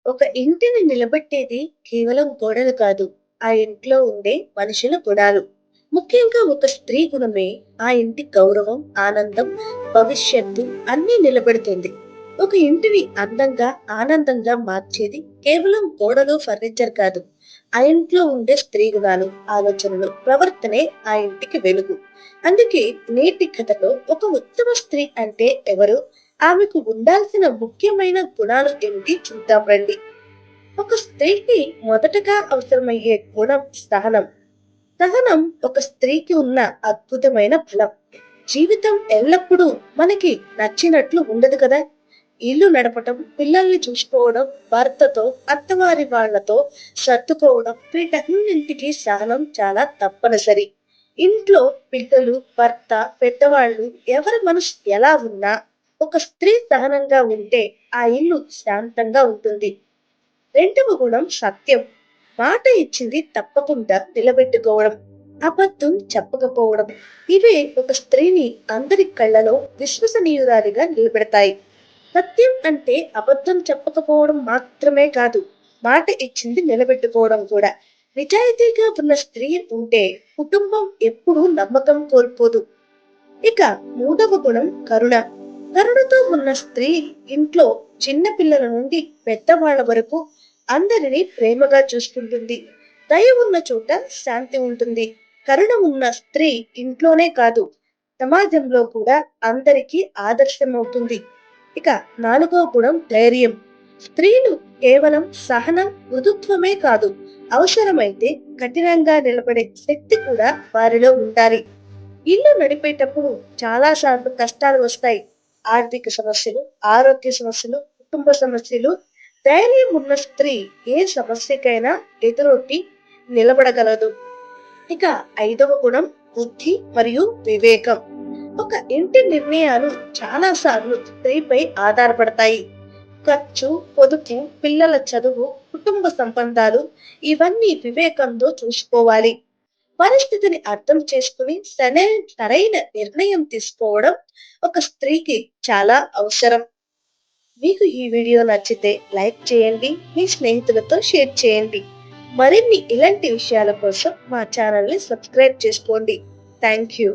ఒక ఇంటిని నిలబెట్టేది కేవలం గోడలు కాదు, ఆ ఇంట్లో ఉండే మనుషుల గుణాలు. ముఖ్యంగా ఒక స్త్రీ గుణమే ఆ ఇంటి గౌరవం, ఆనందం, భవిష్యత్తు అన్నీ నిలబెడుతుంది. ఒక ఇంటిని అందంగా, ఆనందంగా మార్చేది కేవలం గోడలు, ఫర్నిచర్ కాదు. ఆ ఇంట్లో ఉండే స్త్రీ గుణాలు, ఆలోచనలు, ప్రవర్తనే ఆ ఇంటికి వెలుగు. అందుకే నేటి కథలో ఒక ఉత్తమ స్త్రీ అంటే ఎవరు? ఆమెకు ఉండాల్సిన ముఖ్యమైన గుణాలు ఏమిటి చూద్దాం రండి. ఒక స్త్రీకి మొదటగా అవసరమయ్యే గుణం సహనం. సహనం ఒక స్త్రీకి ఉన్న అద్భుతమైన బలం. జీవితం ఎల్లప్పుడూ మనకి నచ్చినట్లు ఉండదు కదా. ఇల్లు నడపటం, పిల్లల్ని చూసుకోవడం, భర్తతో, అత్తవారి వాళ్ళతో సర్దుకోవడం, వీటన్నింటికి సహనం చాలా తప్పనిసరి. ఇంట్లో పిల్లలు, భర్త, పెద్దవాళ్ళు ఎవరి మనసు ఎలా ఉన్నా ఒక స్త్రీ సహనంగా ఉంటే ఆ ఇల్లు శాంతంగా ఉంటుంది. రెండవ గుణం సత్యం. మాట ఇచ్చింది తప్పకుండా నిలబెట్టుకోవడం, అబద్ధం చెప్పకపోవడం. ఇవే ఒక స్త్రీని అందరి కళ్ళలో విశ్వసనీయురాలిగా నిలబెడతాయి. సత్యం అంటే అబద్ధం చెప్పకపోవడం మాత్రమే కాదు, మాట ఇచ్చింది నిలబెట్టుకోవడం కూడా. నిజాయితీగా ఉన్న స్త్రీ ఉంటే కుటుంబం ఎప్పుడూ నమ్మకం కోల్పోదు. ఇక మూడవ గుణం కరుణ. కరుణతో ఉన్న స్త్రీ ఇంట్లో చిన్న పిల్లల నుండి పెద్దవాళ్ల వరకు అందరినీ ప్రేమగా చూసుకుంటుంది. దయ ఉన్న చోట శాంతి ఉంటుంది. కరుణ ఉన్న స్త్రీ ఇంట్లోనే కాదు, సమాజంలో కూడా అందరికీ ఆదర్శమవుతుంది. ఇక నాలుగో గుణం ధైర్యం. స్త్రీలు కేవలం సహనం, మృదుత్వమే కాదు, అవసరమైతే కఠినంగా నిలబడే శక్తి కూడా వారిలో ఉండాలి. ఇల్లు నడిపేటప్పుడు చాలా సార్లు కష్టాలు వస్తాయి. ఆర్థిక సమస్యలు, ఆరోగ్య సమస్యలు, కుటుంబ సమస్యలు. ధైర్యం ఉన్న స్త్రీ ఏ సమస్యకైనా ఎదురొడ్డి నిలబడగలదు. ఇక ఐదవ గుణం బుద్ధి మరియు వివేకం. ఒక ఇంటి నిర్ణయాలు చాలా సార్లు స్త్రీపై ఆధారపడతాయి. ఖర్చు, పొదుపు, పిల్లల చదువు, కుటుంబ సంబంధాలు ఇవన్నీ వివేకంతో చూసుకోవాలి. పరిస్థితిని అర్థం చేసుకుని సరైన నిర్ణయం తీసుకోవడం ఒక స్త్రీకి చాలా అవసరం. మీకు ఈ వీడియో నచ్చితే లైక్ చేయండి, మీ స్నేహితులతో షేర్ చేయండి. మరిన్ని ఇలాంటి విషయాల కోసం మా ఛానల్ని సబ్స్క్రైబ్ చేసుకోండి. Thank you.